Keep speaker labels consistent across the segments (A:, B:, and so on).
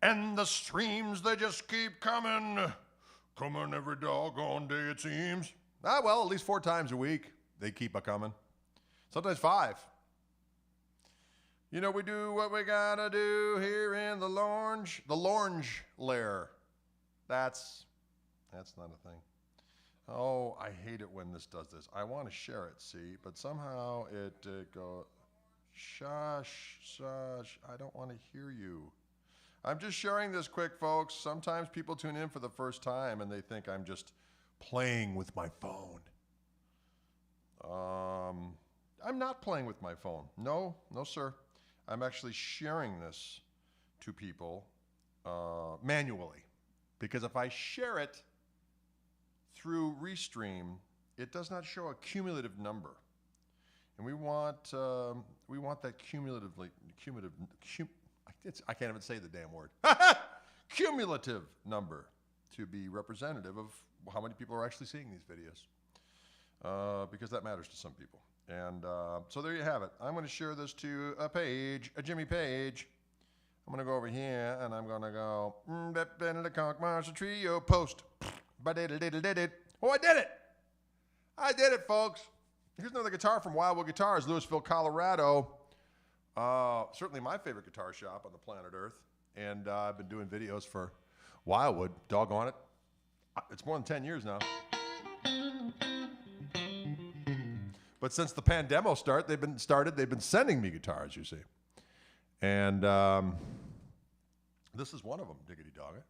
A: And the streams, they just keep coming. Coming every doggone day, it seems. Ah, well, at least 4 times a week, they keep a-coming. Sometimes 5. You know, we do what we gotta do here in the Lornge lair. That's not a thing. Oh, I hate it when this does this. I want to share it, see, but somehow it goes, shush, I don't want to hear you. I'm just sharing this quick, folks. Sometimes people tune in for the first time and they think I'm just playing with my phone. I'm not playing with my phone. No, sir. I'm actually sharing this to people manually. Because if I share it through Restream, it does not show a cumulative number. And we want that I can't even say the damn word. Cumulative number to be representative of how many people are actually seeing these videos. Because that matters to some people. And so there you have it. I'm going to share this to a Jimmy Page. I'm going to go over here and I'm going to go, the Koch Marshall Trio post. Oh, I did it. I did it, folks. Here's another guitar from Wildwood Guitars, Louisville, Colorado. Certainly my favorite guitar shop on the planet Earth. And I've been doing videos for Wildwood, doggone it. It's more than 10 years now. But since the pandemic they've been sending me guitars, you see. And this is one of them, diggity dog it.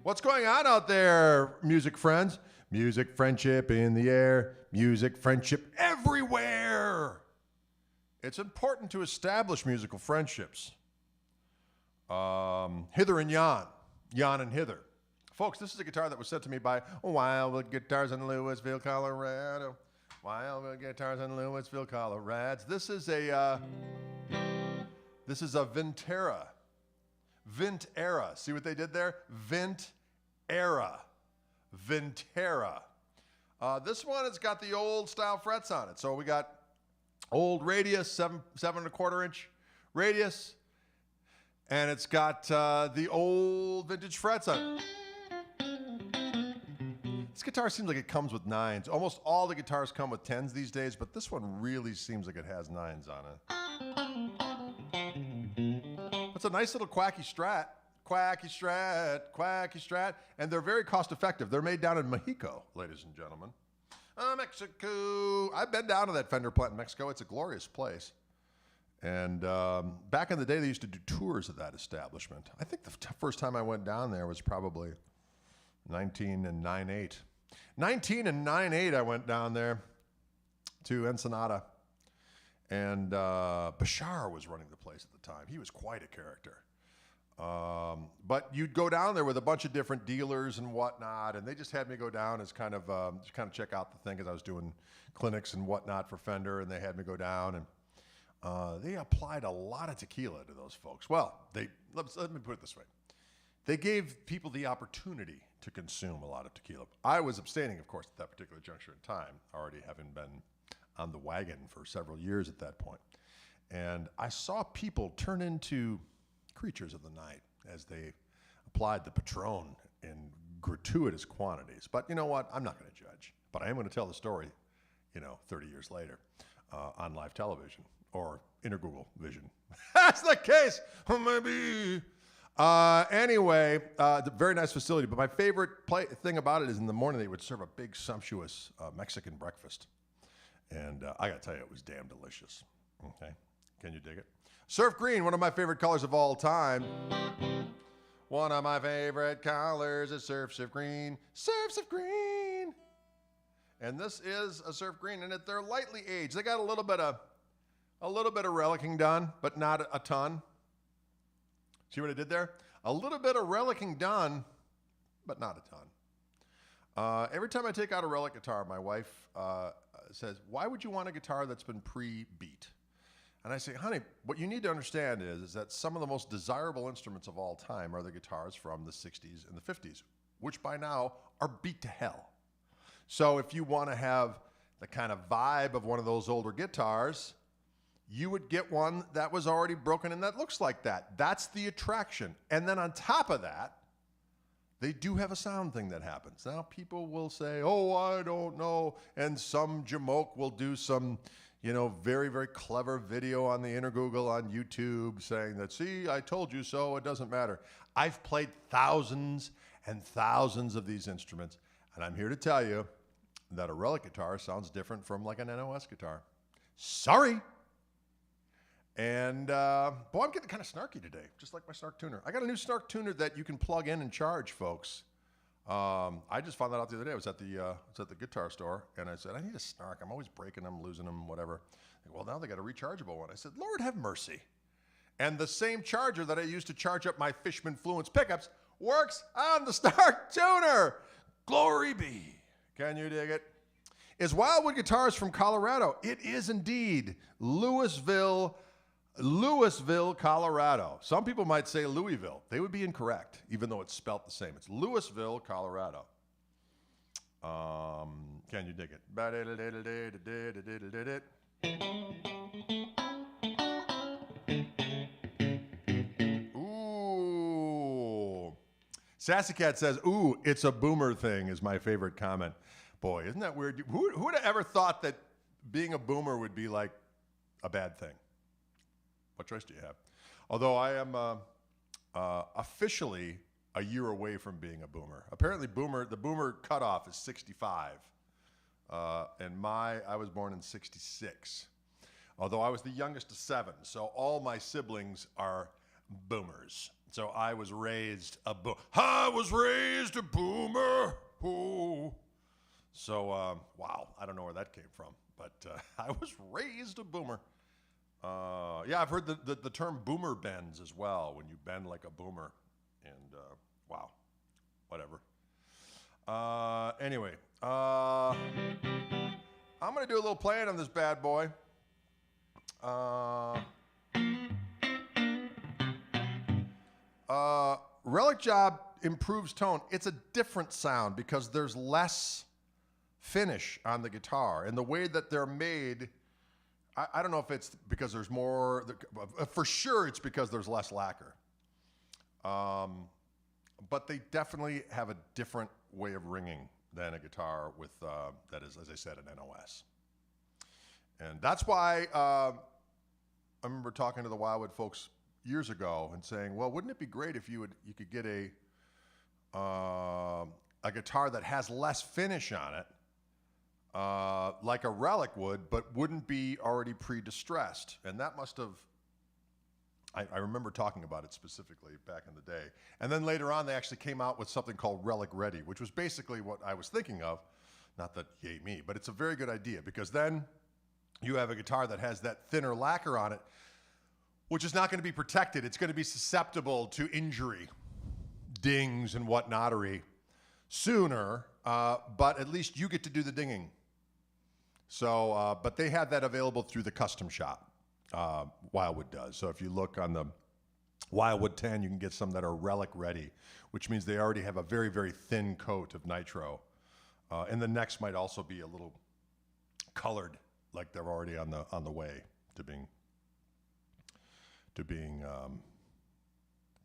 A: What's going on out there, music friends? Music friendship in the air, music friendship everywhere. It's important to establish musical friendships. Hither and yon and hither. Folks, this is a guitar that was sent to me by Wildwood Guitars in Louisville, Colorado. Wildwood Guitars in Louisville, Colorado. This is a Vintera. Vintera. See what they did there? Vintera. This one has got the old style frets on it. So we got old radius, 7 1/4 inch radius, and it's got the old vintage frets on it. This guitar seems like it comes with 9s. Almost all the guitars come with 10s these days, but this one really seems like it has 9s on it. It's a nice little quacky strat, and they're very cost effective. They're made down in Mexico, ladies and gentlemen. Mexico. I've been down to that Fender plant in Mexico. It's a glorious place. And back in the day, they used to do tours of that establishment. I think the first time I went down there was probably 1998. 1998, I went down there to Ensenada. And Bashar was running the place at the time. He was quite a character. But you'd go down there with a bunch of different dealers and whatnot, and they just had me go down as kind of check out the thing, because I was doing clinics and whatnot for Fender, and they had me go down, and they applied a lot of tequila to those folks. Well, let me put it this way. They gave people the opportunity to consume a lot of tequila. I was abstaining, of course, at that particular juncture in time, already having been on the wagon for several years at that point. And I saw people turn into creatures of the night as they applied the Patron in gratuitous quantities. But you know what? I'm not going to judge. But I am going to tell the story, 30 years later on live television or Intergoogle Vision. That's the case. Maybe. Anyway, very nice facility. But my favorite thing about it is in the morning they would serve a big, sumptuous Mexican breakfast. And I got to tell you, it was damn delicious. Okay? Can you dig it? Surf green, one of my favorite colors of all time. One of my favorite colors is surf green. Surf green. And this is a surf green, and they're lightly aged. They got a little bit of relicking done, but not a ton. See what I did there? A little bit of relicking done, but not a ton. Every time I take out a Relic guitar, my wife says, "Why would you want a guitar that's been pre-beat?" And I say, "Honey, what you need to understand is that some of the most desirable instruments of all time are the guitars from the 60s and the 50s, which by now are beat to hell. So if you want to have the kind of vibe of one of those older guitars, you would get one that was already broken and that looks like that. That's the attraction. And then on top of that, they do have a sound thing that happens. Now, people will say, oh, I don't know. And some jamoke will do some, very, very clever video on the Intergoogle on YouTube saying that, see, I told you so, it doesn't matter. I've played thousands and thousands of these instruments, and I'm here to tell you that a Relic guitar sounds different from like an NOS guitar. Sorry. And, boy, I'm getting kind of snarky today, just like my snark tuner. I got a new snark tuner that you can plug in and charge, folks. I just found that out the other day. I was at the guitar store, and I said, I need a snark. I'm always breaking them, losing them, whatever. Well, now they got a rechargeable one. I said, Lord have mercy. And the same charger that I used to charge up my Fishman Fluence pickups works on the snark tuner. Glory be. Can you dig it? Is Wildwood Guitars from Colorado? It is indeed. Louisville, Colorado. Some people might say Louisville. They would be incorrect, even though it's spelt the same. It's Louisville, Colorado. Can you dig it? Ooh. Sassy Cat says, ooh, it's a boomer thing is my favorite comment. Boy, isn't that weird? Who would have ever thought that being a boomer would be like a bad thing? What choice do you have? Although I am officially a year away from being a boomer. Apparently, the boomer cutoff is 65, and I was born in 66. Although I was the youngest of 7, so all my siblings are boomers. So I was raised a boomer. Ooh. So wow, I don't know where that came from, but I was raised a boomer. Yeah, I've heard the term boomer bends as well, when you bend like a boomer. And wow, whatever. Anyway, I'm going to do a little playing on this bad boy. Relic Job improves tone. It's a different sound because there's less finish on the guitar. And the way that they're made, I don't know if it's because there's more, for sure it's because there's less lacquer. But they definitely have a different way of ringing than a guitar with, that is, as I said, an NOS. And that's why I remember talking to the Wildwood folks years ago and saying, well, wouldn't it be great if you could get a guitar that has less finish on it, like a Relic would, but wouldn't be already pre-distressed. And that must have, I remember talking about it specifically back in the day. And then later on, they actually came out with something called Relic Ready, which was basically what I was thinking of. Not that, yay me, but it's a very good idea, because then you have a guitar that has that thinner lacquer on it, which is not going to be protected. It's going to be susceptible to injury, dings and whatnottery sooner, but at least you get to do the dinging. So, but they have that available through the custom shop. Wildwood does. So if you look on the Wildwood 10, you can get some that are Relic ready, which means they already have a very, very thin coat of nitro. And the necks might also be a little colored, like they're already on the way to being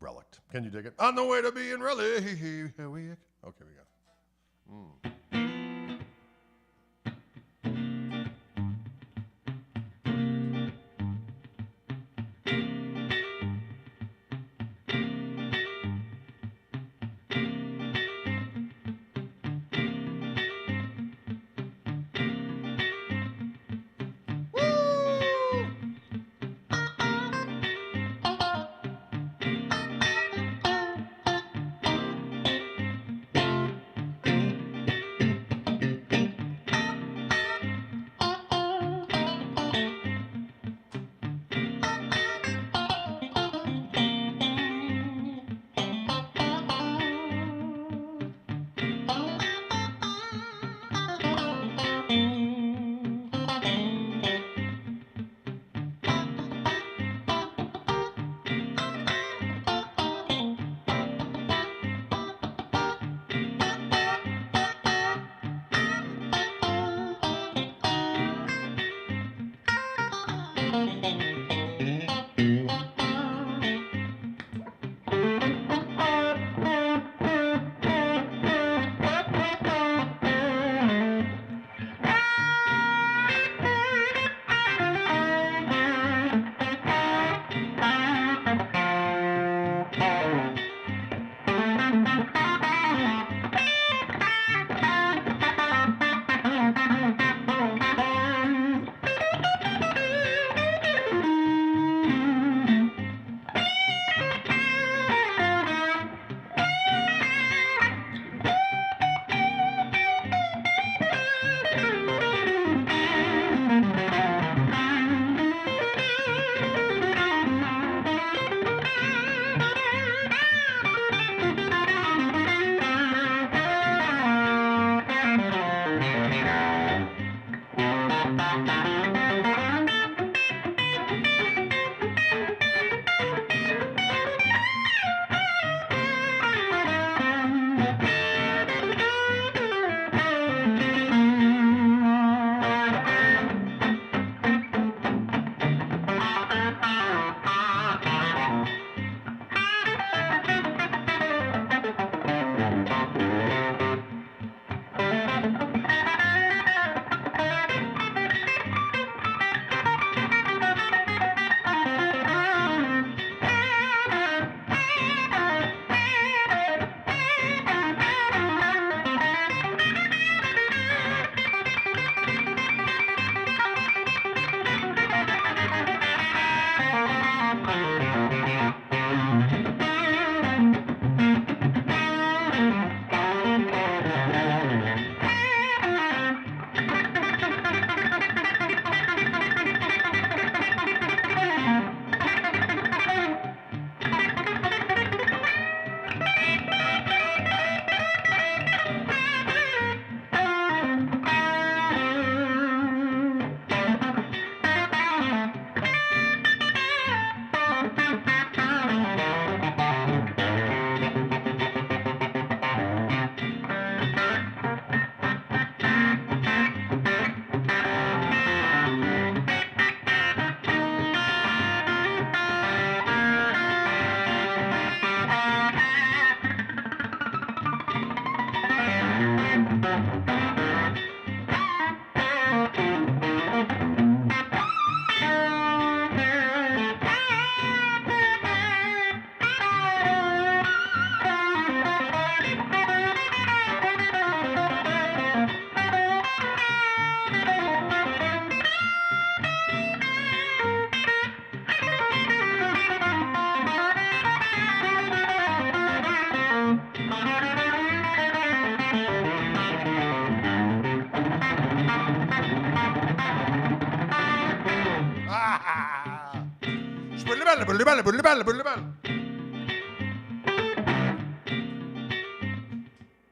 A: relicked. Can you dig it? On the way to being relic. Okay, we go.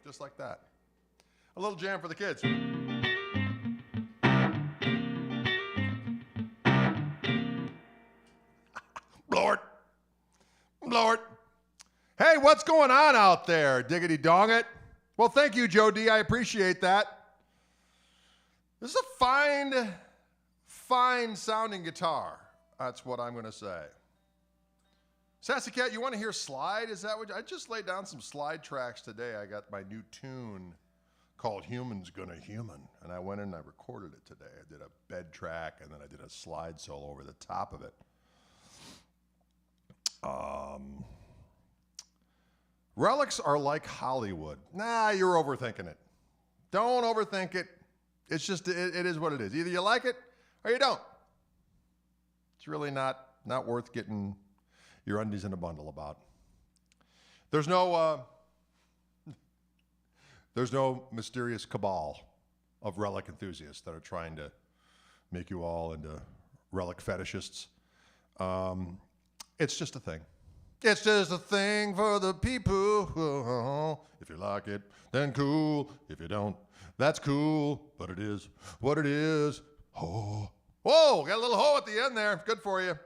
A: Just like that. A little jam for the kids. Lord. Lord. Hey, what's going on out there? Diggity dong it. Well, thank you, Joe D. I appreciate that. This is a fine sounding guitar. That's what I'm going to say. Sassy Cat, you want to hear slide? Is that what I just laid down some slide tracks today? I got my new tune called Human's Gonna Human, and I went in and I recorded it today. I did a bed track, and then I did a slide solo over the top of it. Relics are like Hollywood. Nah, you're overthinking it. Don't overthink it. It's just, it is what it is. Either you like it or you don't. It's really not worth getting your undies in a bundle about. There's no mysterious cabal of relic enthusiasts that are trying to make you all into relic fetishists. It's just a thing. It's just a thing for the people. If you like it, then cool. If you don't, that's cool. But it is what it is. Oh. Whoa, got a little ho at the end there. Good for you.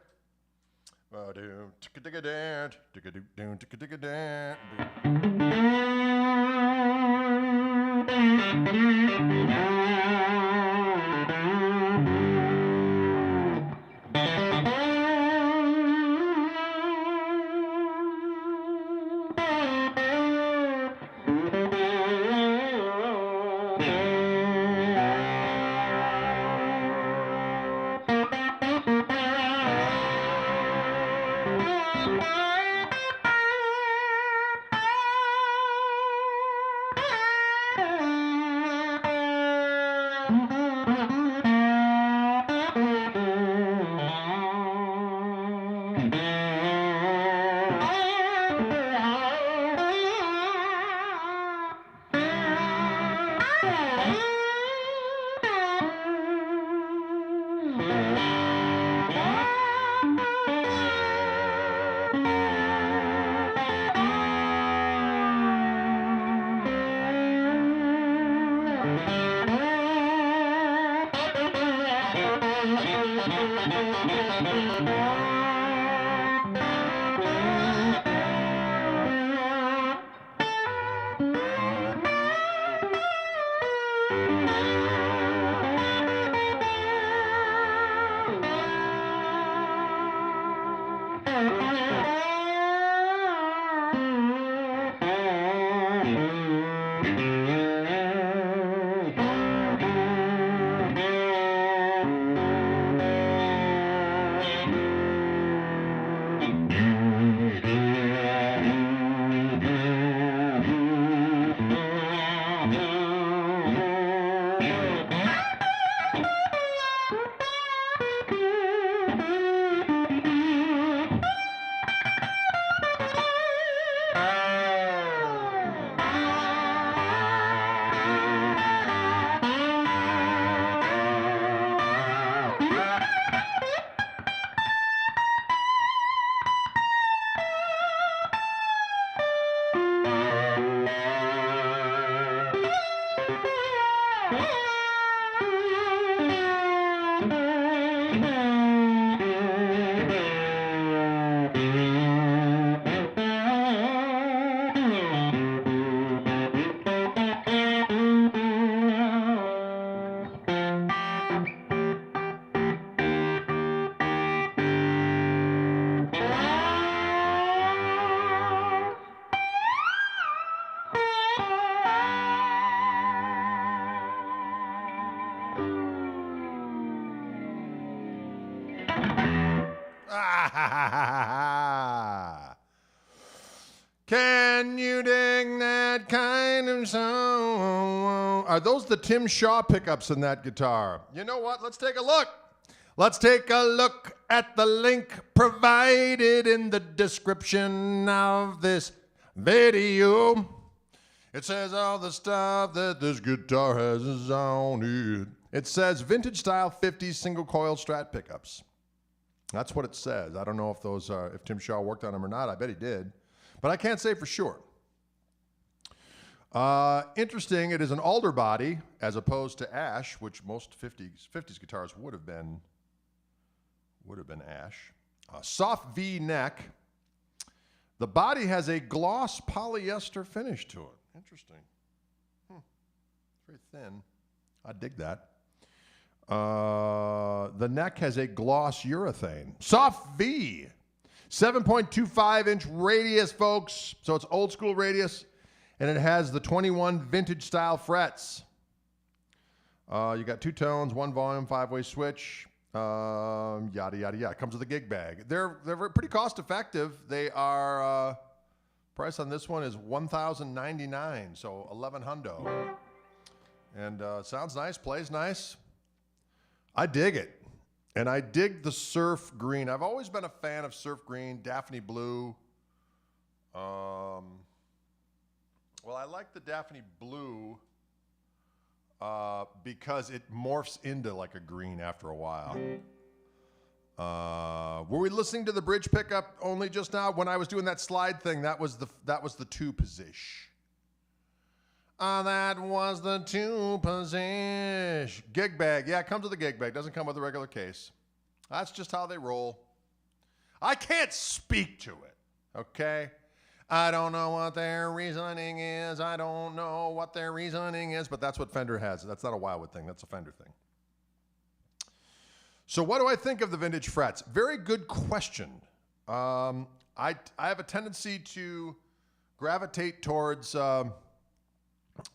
A: Can you dig that kind of song? Are those the Tim Shaw pickups in that guitar? You know what? Let's take a look. Let's take a look at the link provided in the description of this video. It says all the stuff that this guitar has is on it. It says vintage style 50s single coil Strat pickups. That's what it says. I don't know if those are, if Tim Shaw worked on them or not. I bet he did. But I can't say for sure. Interesting, it is an alder body as opposed to ash, which most 50s guitars would have been ash. Soft V neck. The body has a gloss polyester finish to it. Interesting. Very thin. I dig that. The neck has a gloss urethane. Soft V. 7.25-inch radius, folks. So it's old school radius. And it has the 21 vintage style frets. You got 2 tones, 1 volume, 5-way switch. Yada, yada, yada. It comes with a gig bag. They're pretty cost effective. They are, price on this one is $1,099, so $1,100. And sounds nice, plays nice. I dig it. And I dig the surf green. I've always been a fan of surf green, Daphne blue. Well, I like the Daphne blue because it morphs into like a green after a while. Were we listening to the bridge pickup only just now? When I was doing that slide thing, that was the 2 position. That was the 2 position. Gig bag. Yeah, it comes with a gig bag. Doesn't come with a regular case. That's just how they roll. I can't speak to it, okay? I don't know what their reasoning is. I don't know what their reasoning is, but that's what Fender has. That's not a Wildwood thing. That's a Fender thing. So what do I think of the vintage frets? Very good question. I have a tendency to gravitate towards what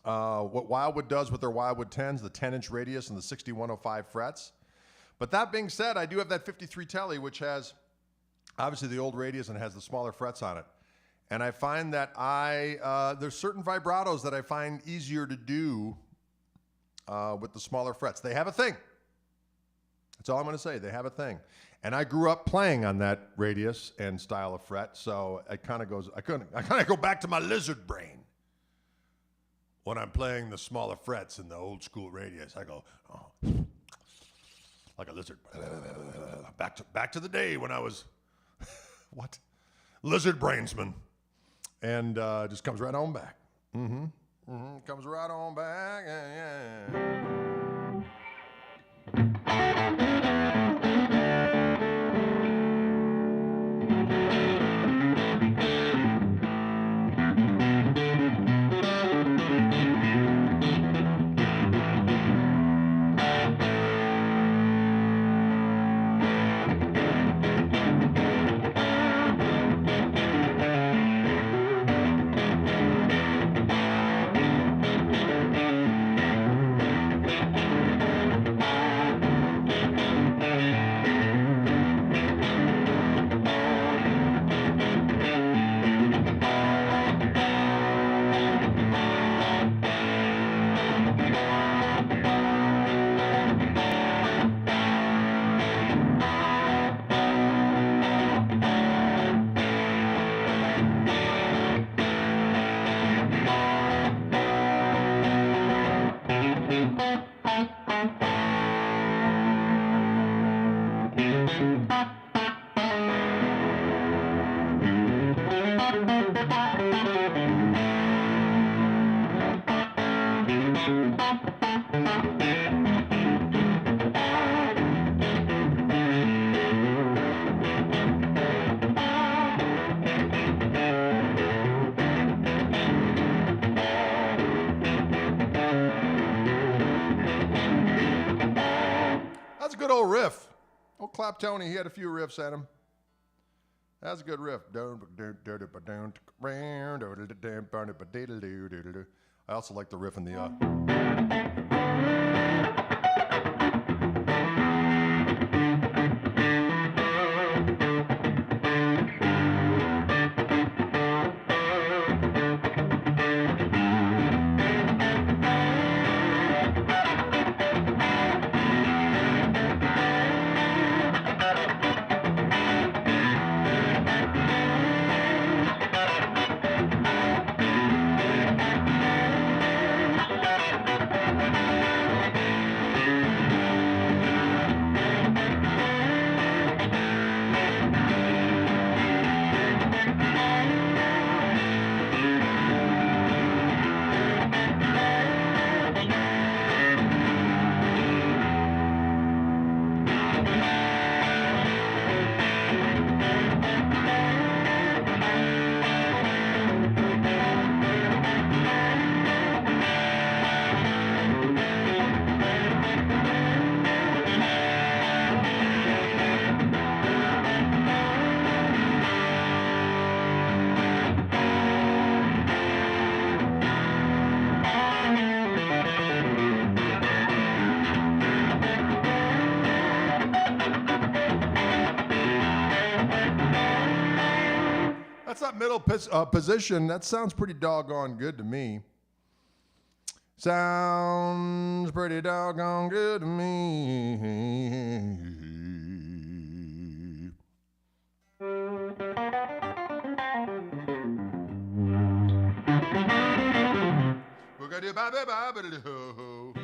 A: Wildwood does with their Wildwood 10s, the 10-inch radius and the 6105 frets. But that being said, I do have that 53 Tele, which has obviously the old radius and has the smaller frets on it. And I find that there's certain vibratos that I find easier to do with the smaller frets. They have a thing. That's all I'm going to say. They have a thing. And I grew up playing on that radius and style of fret, so it kind of goes. I kind of go back to my lizard brain when I'm playing the smaller frets in the old school radius. I go, oh, like a lizard. Back to the day when I was what? Lizard brainsman. And just comes right on back. Comes right on back. Yeah. That's a good old riff. Old Clap Tony, he had a few riffs at him. That's a good riff. I also like the riff in the... That's that middle position. That sounds pretty doggone good to me. Sounds pretty doggone good to me. We're gonna do ba-ba-ba-ba-da-do.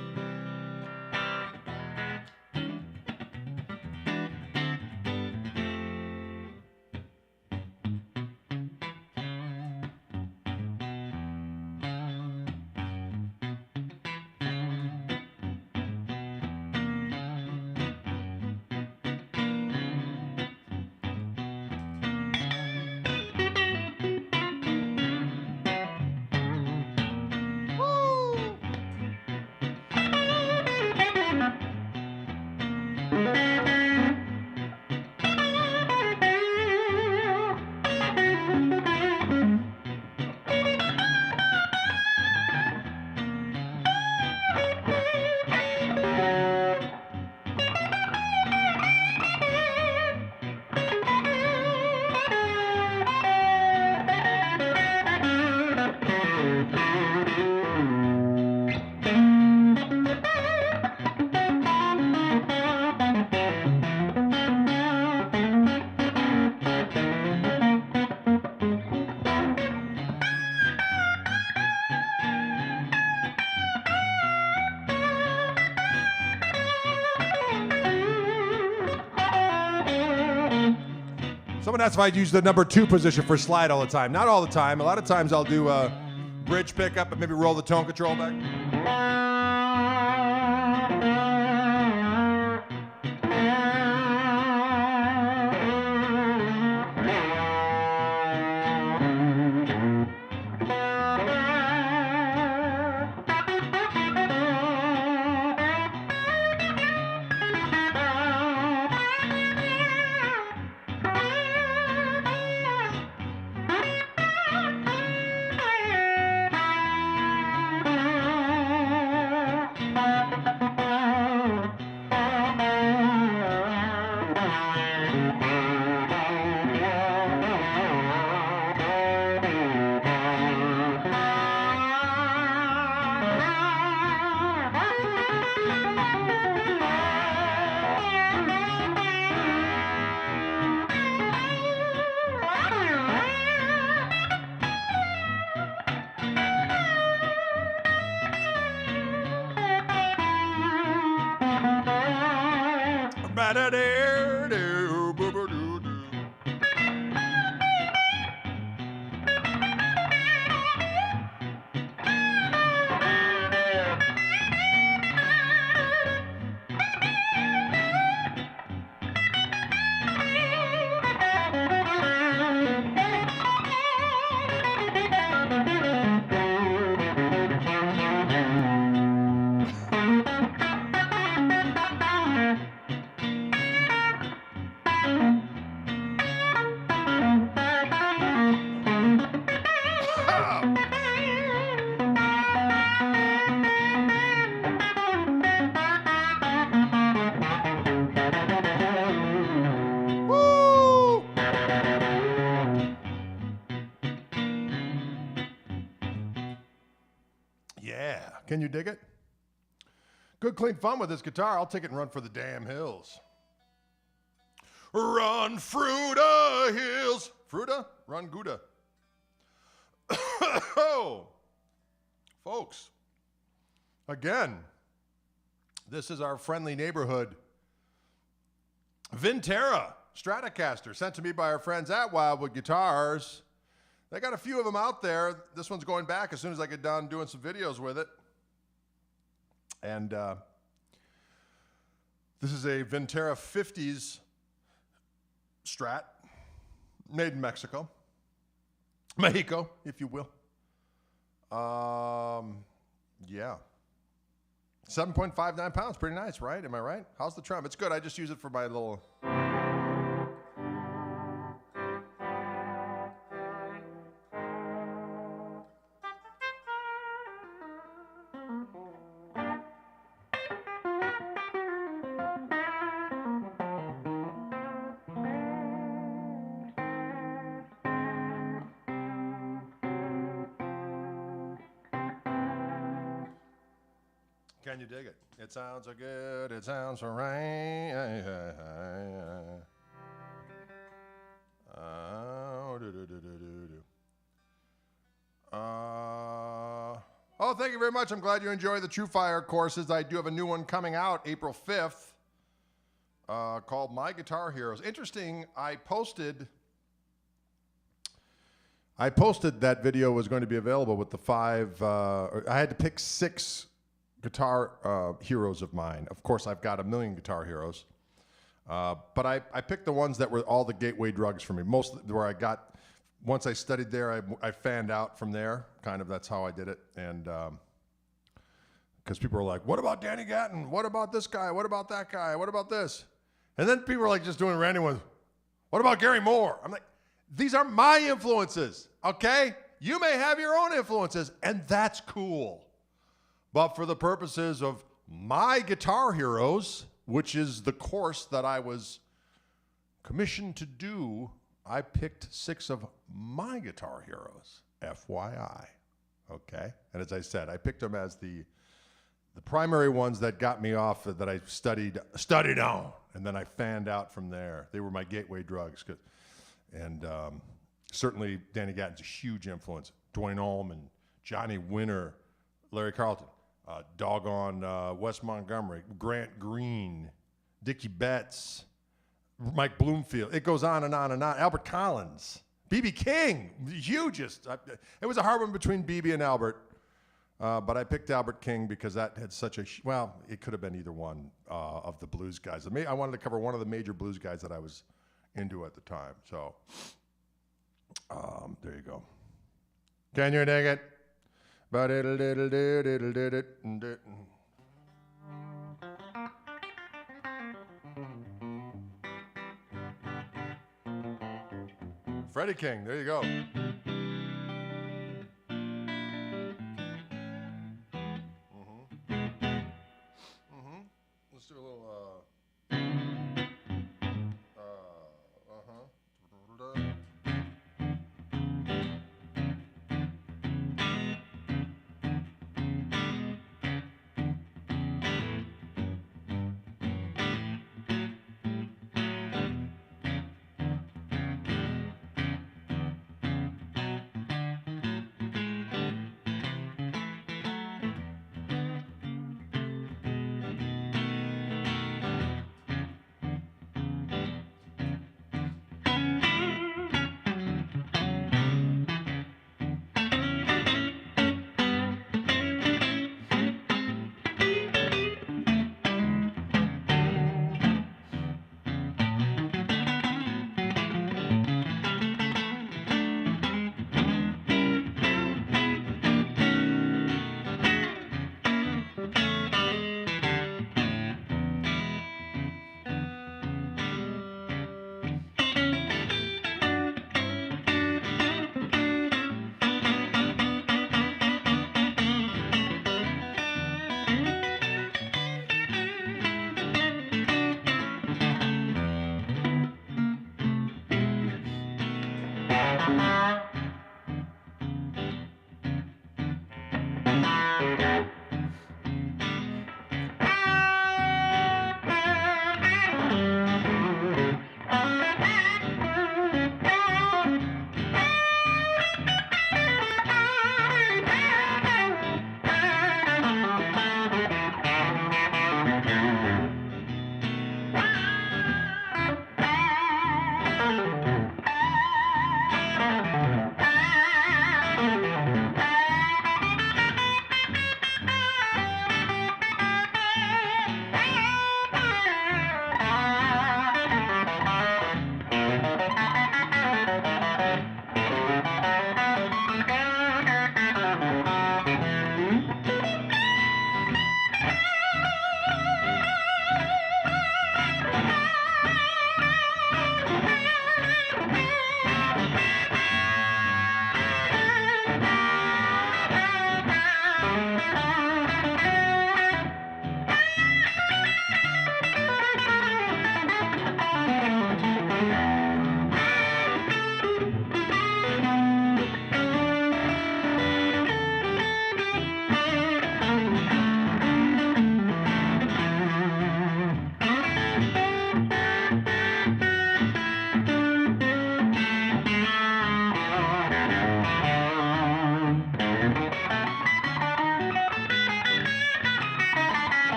A: Someone asked if I'd use the number 2 position for slide all the time. Not all the time. A lot of times I'll do a bridge pickup and maybe roll the tone control back. Can you dig it? Good, clean fun with this guitar. I'll take it and run for the damn hills. Run, Fruta Hills. Fruta? Run, Gouda. Oh, folks. Again, this is our friendly neighborhood Vintera Stratocaster, sent to me by our friends at Wildwood Guitars. They got a few of them out there. This one's going back as soon as I get done doing some videos with it. And this is a Vintera 50s Strat, made in Mexico. Mexico, if you will. Yeah. 7.59 pounds, pretty nice, right? Am I right? How's the trim? It's good. I just use it for my little... Can you dig it? It sounds so good, it sounds so right. Oh, thank you very much. I'm glad you enjoy the True Fire courses. I do have a new one coming out April 5th called My Guitar Heroes. Interesting, I posted that video was going to be available with the 5, I had to pick 6 guitar heroes of mine. Of course, I've got a million guitar heroes, but I picked the ones that were all the gateway drugs for me. Most where I got, once I studied there, I fanned out from there. Kind of, that's how I did it. And because people were like, "What about Danny Gatton? What about this guy? What about that guy? What about this?" And then people were like just doing random ones. What about Gary Moore? I'm like, these are my influences. Okay, you may have your own influences, and that's cool. But for the purposes of my guitar heroes, which is the course that I was commissioned to do, I picked 6 of my guitar heroes, FYI, okay? And as I said, I picked them as the primary ones that got me off, that I studied on, and then I fanned out from there. They were my gateway drugs. And certainly Danny Gatton's a huge influence. Dwayne Allman, Johnny Winter, Larry Carlton. Wes Montgomery, Grant Green, Dickie Betts, Mike Bloomfield. It goes on and on and on. Albert Collins, B.B. King, the hugest. It was a hard one between B.B. and Albert, but I picked Albert King because that had such a, well, it could have been either one of the blues guys. I wanted to cover one of the major blues guys that I was into at the time. So there you go. Can you dig it? But it'll diddle diddle diddle diddle. Freddie King, there you go. Let's do a little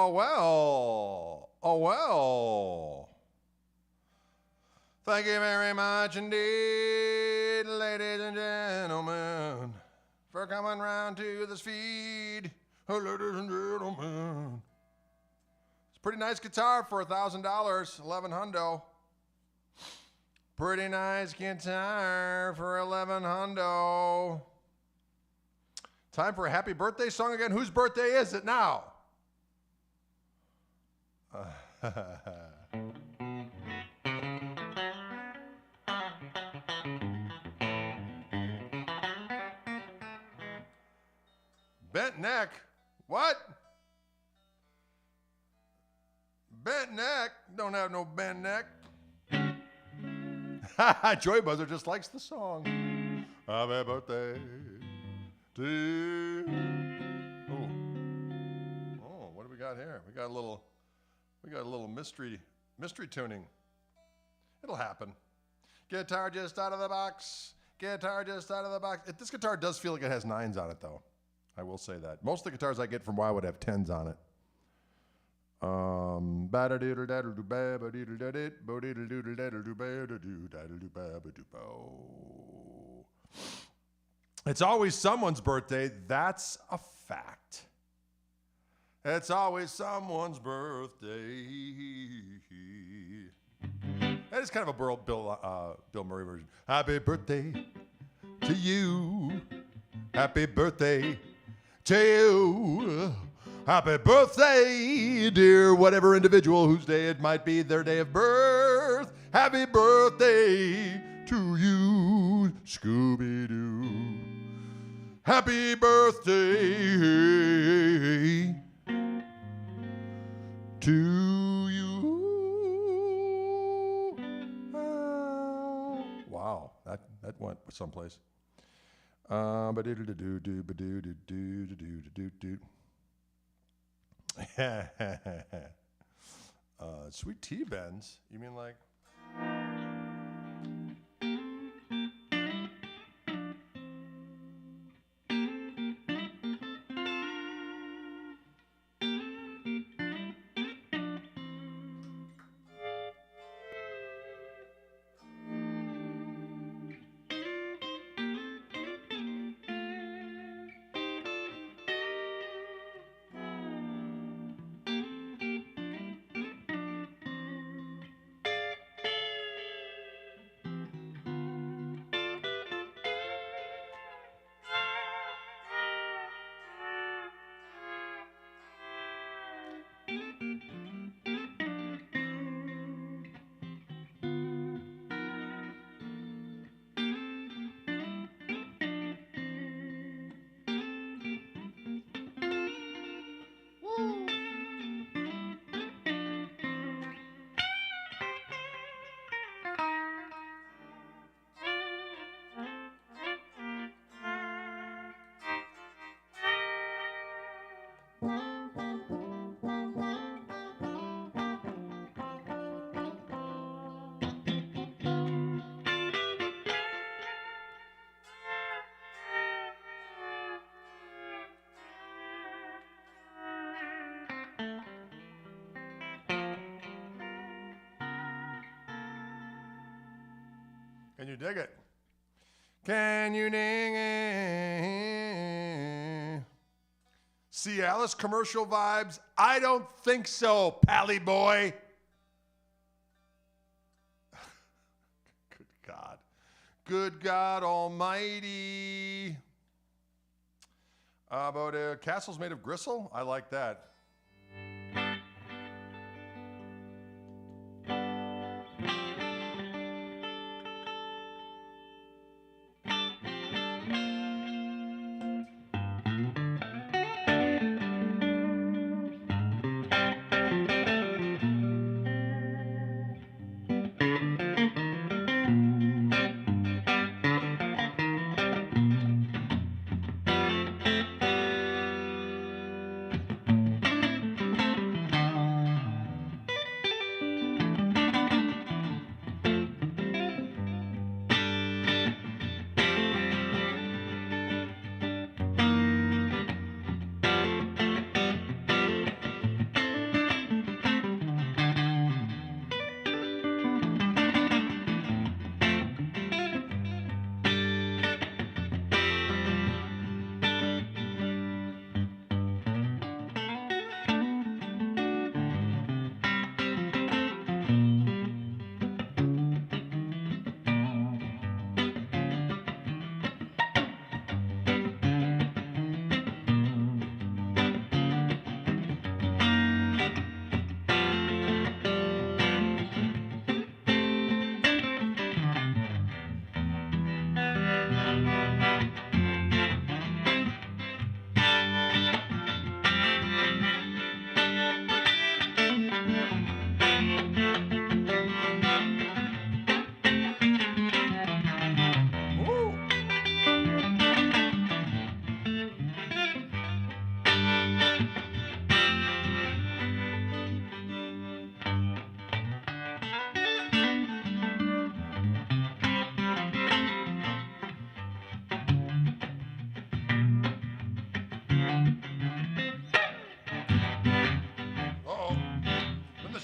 A: well. Oh, well. Thank you very much indeed, ladies and gentlemen, for coming round to this feed. Oh, ladies and gentlemen. It's a pretty nice guitar for $1,000, 11 hundo. Pretty nice guitar for 11 hundo. Time for a happy birthday song again. Whose birthday is it now? Bent neck? What? Bent neck? Don't have no bent neck. Joy Buzzer just likes the song. Happy birthday to you. Oh, what do we got here? We got a little mystery tuning. It'll happen. Guitar just out of the box. Guitar just out of the box. This guitar does feel like it has 9s on it, though. I will say that. Most of the guitars I get from Wildwood have 10s on it. It's always someone's birthday. That's a fact. It's always someone's birthday. That is kind of a Bill Murray version. Happy birthday to you. Happy birthday to you. Happy birthday, dear whatever individual whose day it might be, their day of birth. Happy birthday to you, Scooby-Doo. Happy birthday to you. Wow, that went someplace. Sweet tea, Benz. You mean like? Can you dig it? Can you dig it? Cialis commercial vibes? I don't think so, Pally boy. Good God. Good God almighty. About castles made of gristle? I like that.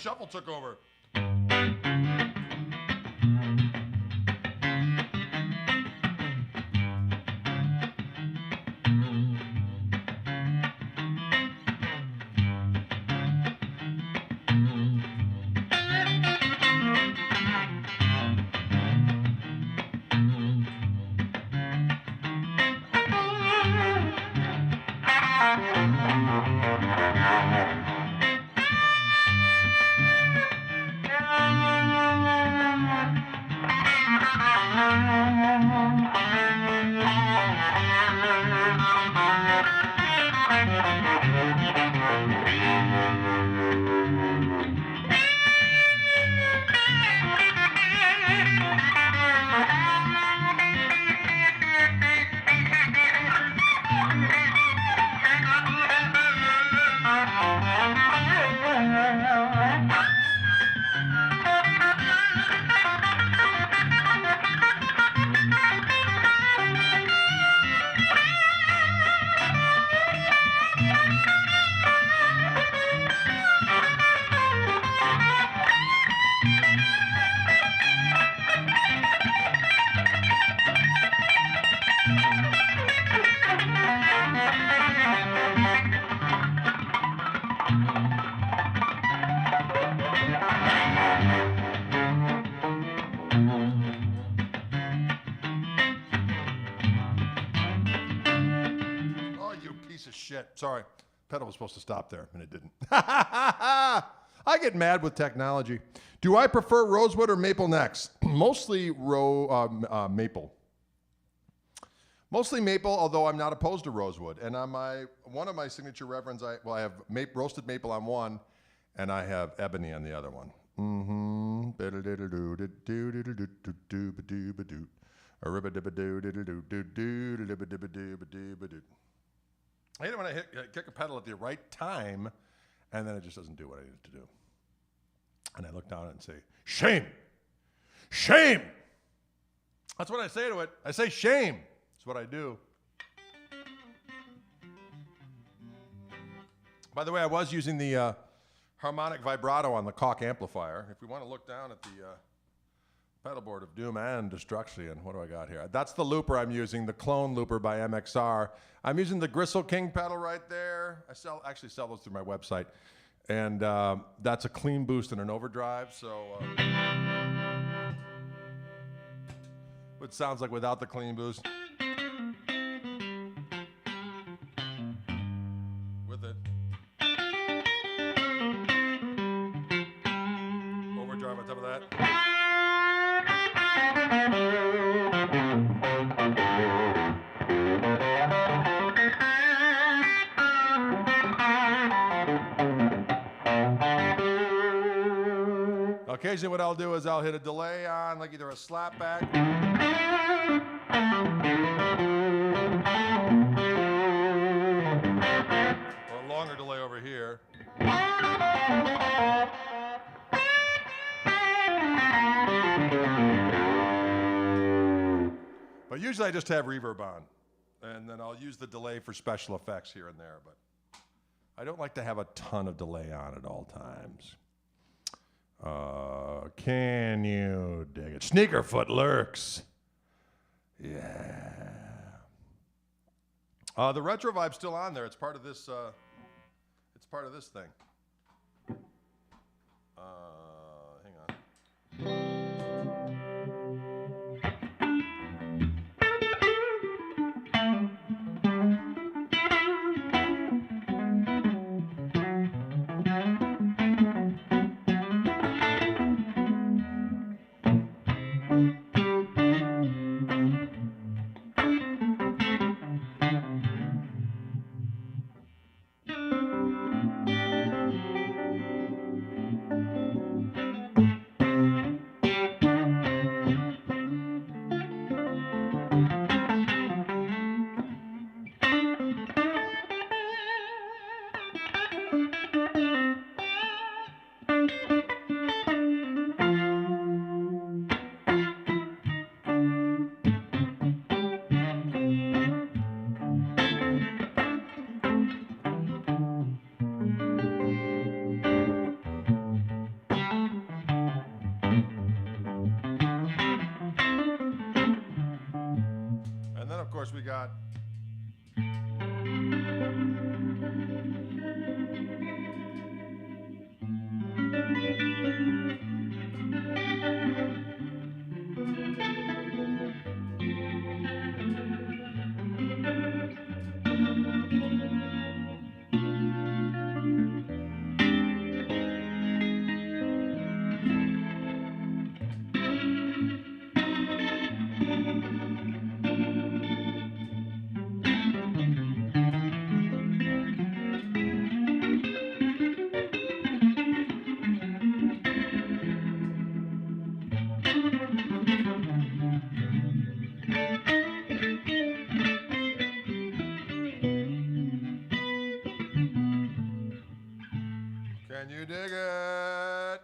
A: shuffle took over. Shit. Sorry. Pedal was supposed to stop there, and it didn't. I get mad with technology. Do I prefer rosewood or maple necks? Mostly maple. Mostly maple, although I'm not opposed to rosewood. And on one of my signature reverends, I have roasted maple on one, and I have ebony on the other one. I hate it when I kick a pedal at the right time, and then it just doesn't do what I need it to do. And I look down and say, shame! Shame! That's what I say to it. I say shame. That's what I do. By the way, I was using the harmonic vibrato on the Koch amplifier. If we want to look down at the pedal board of doom and destruction, what do I got here? That's the looper I'm using, the clone looper by MXR. I'm using the Gristle King pedal right there. I actually sell those through my website. And that's a clean boost and an overdrive. So it sounds like without the clean boost. With it. Overdrive on top of that. Occasionally what I'll do is I'll hit a delay on, like either a slapback or a longer delay over here. But usually I just have reverb on, and then I'll use the delay for special effects here and there, but I don't like to have a ton of delay on at all times. Can you dig it? Sneakerfoot lurks. Yeah. The retro vibe's still on there. It's part of this. It's part of this thing. Hang on. we got? Can you dig it?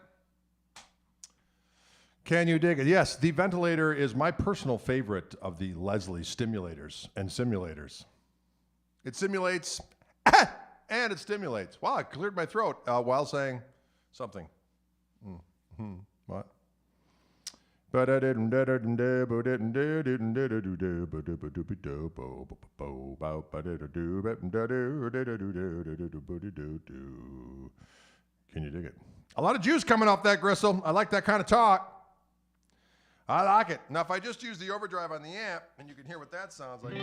A: Can you dig it? Yes, the ventilator is my personal favorite of the Leslie stimulators and simulators. It simulates and it stimulates. Wow, I cleared my throat while saying something. What? Can you dig it? A lot of juice coming off that gristle. I like that kind of talk. I like it. Now, if I just use the overdrive on the amp, and you can hear what that sounds like.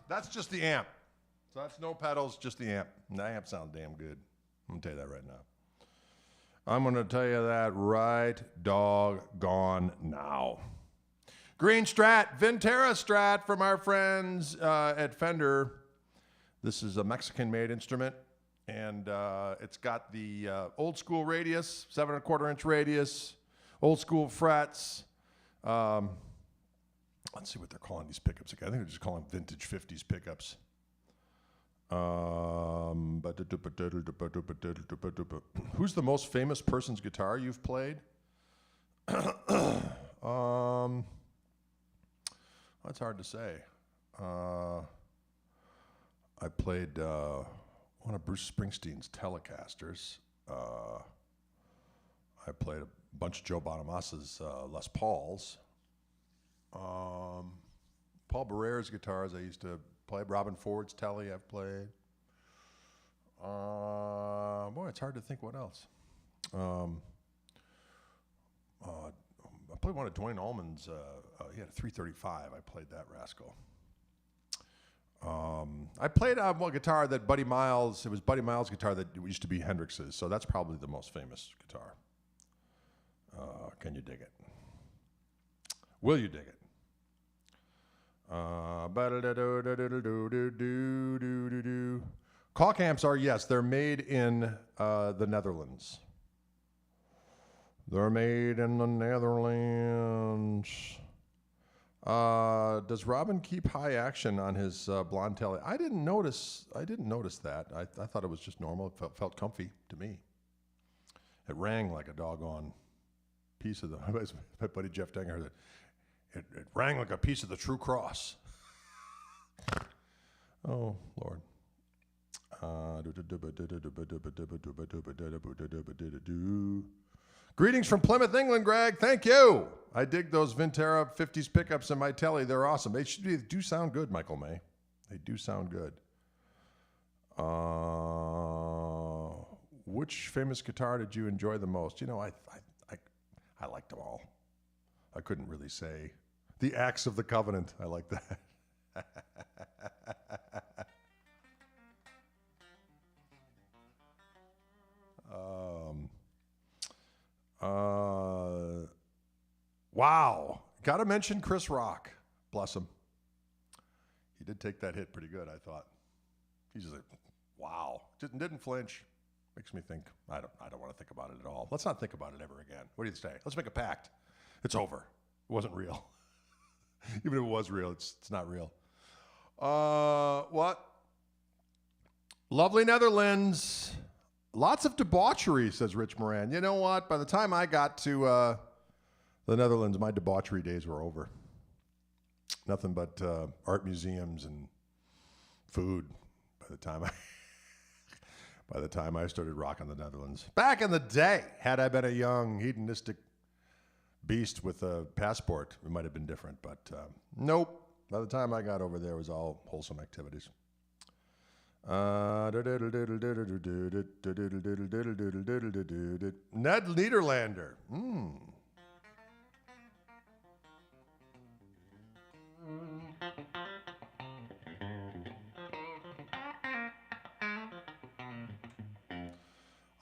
A: That's just the amp. So that's no pedals, just the amp. And that amp sounds damn good. I'm going to tell you that right now. I'm going to tell you that right doggone now. Green Strat, Vintera Strat from our friends at Fender. This is a Mexican-made instrument, and it's got the old school radius, 7 1/4 inch radius, old school frets. Let's see what they're calling these pickups again. I think they're just calling vintage 50s pickups. Who's the most famous person's guitar you've played? That's hard to say. I played one of Bruce Springsteen's Telecasters. I played a bunch of Joe Bonamassa's Les Pauls. Paul Barrere's guitars I used to play. Robin Ford's Tele I've played. Boy, it's hard to think what else. I played one of Dwayne Allman's. He had a 335. I played that rascal. I played one guitar that Buddy Miles. It was Buddy Miles' guitar that used to be Hendrix's. So that's probably the most famous guitar. Can you dig it? Will you dig it? Koch amps are, yes, they're made in the Netherlands. They're made in the Netherlands. Does Robin keep high action on his blonde Tele? I didn't notice that. I thought it was just normal. It felt comfy to me. It rang like a doggone piece of the. My buddy Jeff Denger. It rang like a piece of the true cross. Oh, Lord. Greetings from Plymouth, England, Greg. Thank you. I dig those Vintera 50s pickups in my telly. They're awesome. They do sound good, Michael May. They do sound good. Which famous guitar did you enjoy the most? You know, I liked them all. I couldn't really say. The Axe of the Covenant. I like that. Wow. Got to mention Chris Rock. Bless him. He did take that hit pretty good, I thought. He's just like, wow. Didn't flinch. Makes me think, I don't want to think about it at all. Let's not think about it ever again. What do you say? Let's make a pact. It's over. It wasn't real. Even if it was real, it's not real. What? Lovely Netherlands. Lots of debauchery, says Rich Moran. You know what? By the time I got to the Netherlands, my debauchery days were over. Nothing but art museums and food by the time I started rocking the Netherlands. Back in the day, had I been a young hedonistic beast with a passport, it might have been different, but nope. By the time I got over there, it was all wholesome activities. Ned Niederlander.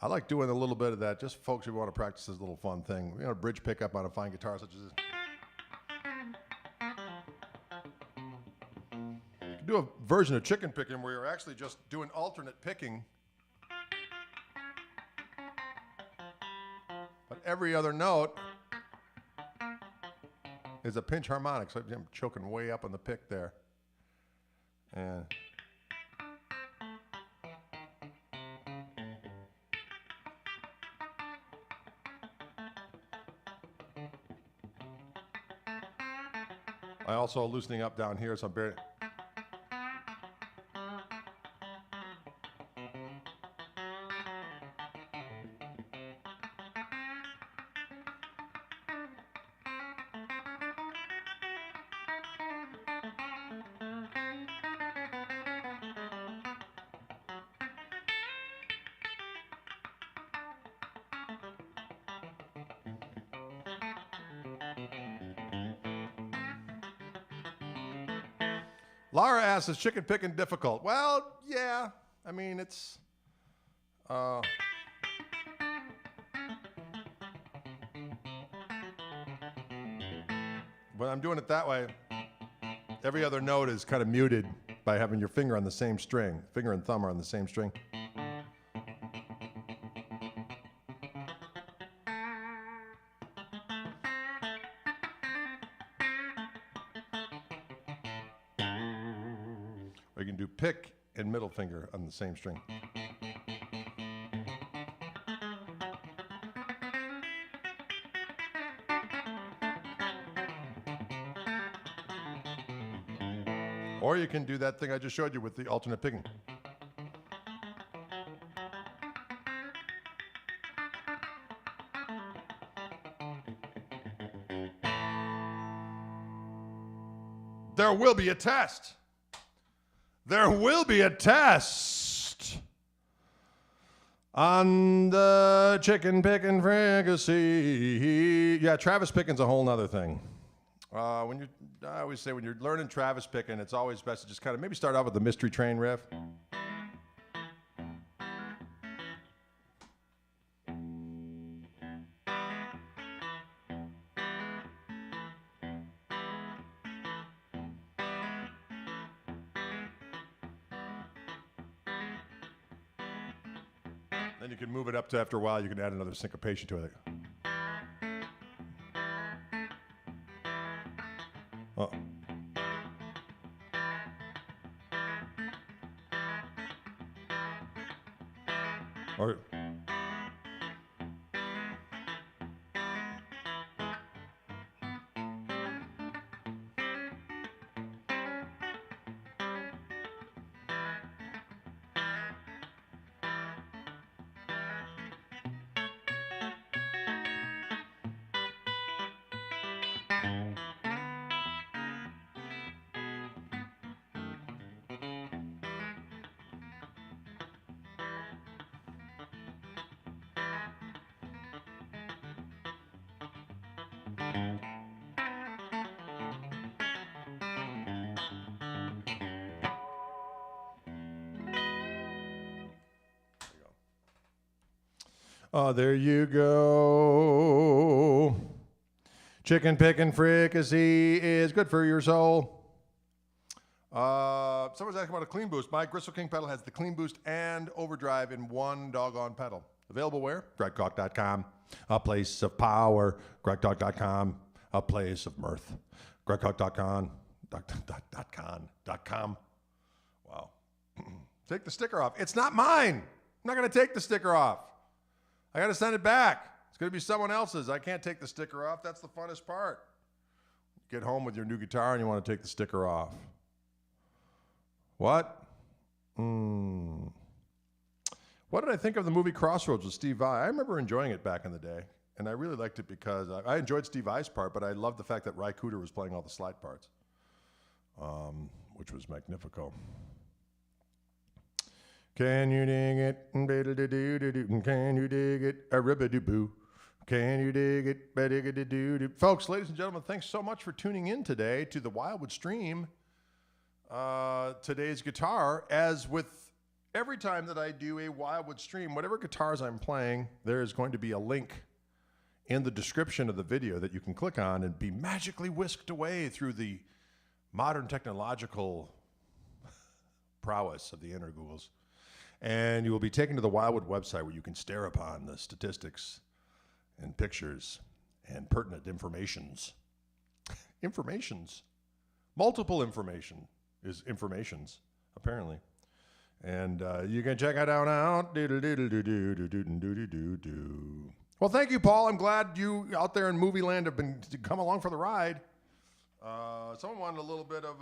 A: I like doing a little bit of that, just folks who want to practice this little fun thing. You know, bridge pickup on a fine guitar such as this. You can do a version of chicken picking where you're actually just doing alternate picking. But every other note is a pinch harmonic, so I'm choking way up on the pick there. And I also loosening up down here, so I'm barely. Laura asks, is chicken picking difficult? Well, yeah. I mean, it's... when I'm doing it that way, every other note is kind of muted by having your finger on the same string. Finger and thumb are on the same string. Or you can do pick and middle finger on the same string. Or you can do that thing I just showed you with the alternate picking. There will be a test. There will be a test on the chicken picking fricassee. Yeah, Travis picking's a whole nother thing. I always say when you're learning Travis picking, it's always best to just kind of maybe start out with the Mystery Train riff. Then you can move it up to, after a while, you can add another syncopation to it. Uh-oh. Or Oh, there you go. Chicken picking fricassee is good for your soul. Someone's asking about a clean boost. My Gristle King pedal has the clean boost and overdrive in one doggone pedal. Available where? GregKoch.com. A place of power. GregKoch.com. A place of mirth. GregKoch.com. .com. Wow. Take the sticker off. It's not mine. I'm not going to take the sticker off. I got to send it back. It's going to be someone else's. I can't take the sticker off. That's the funnest part. Get home with your new guitar and you want to take the sticker off. What? What did I think of the movie Crossroads with Steve Vai? I remember enjoying it back in the day, and I really liked it because I enjoyed Steve Vai's part, but I loved the fact that Ry Cooder was playing all the slide parts, which was magnifico. Can you dig it? Can you dig it? A ribbidi-boo. Can you dig it? Ba-dig-a-doo-doo. Folks, ladies and gentlemen, thanks so much for tuning in today to the Wildwood stream. Today's guitar, as with every time that I do a Wildwood stream, whatever guitars I'm playing, there is going to be a link in the description of the video that you can click on and be magically whisked away through the modern technological prowess of the intergoogles. And you will be taken to the Wildwood website where you can stare upon the statistics and pictures and pertinent informations. Multiple information is informations, apparently. And you can check it out. Well, thank you, Paul. I'm glad you out there in movie land have been to come along for the ride. Someone wanted a little bit of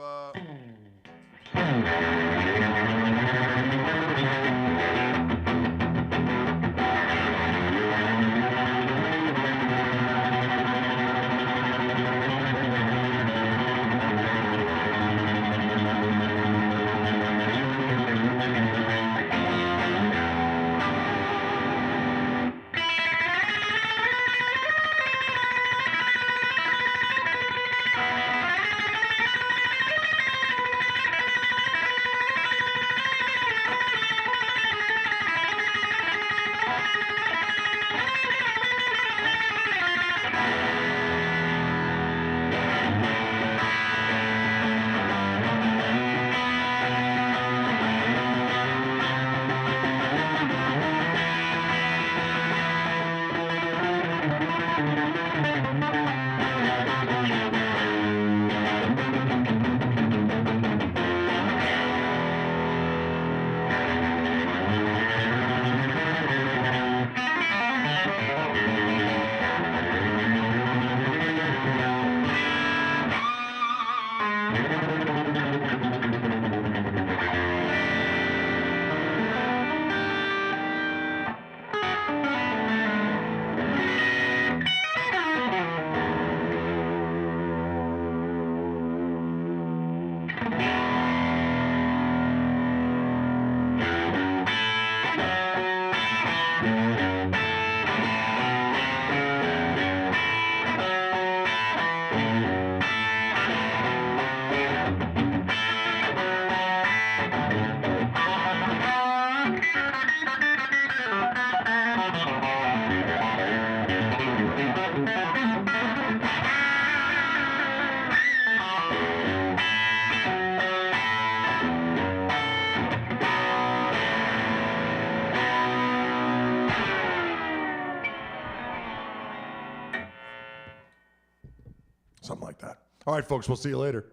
A: something like that. All right, folks, we'll see you later.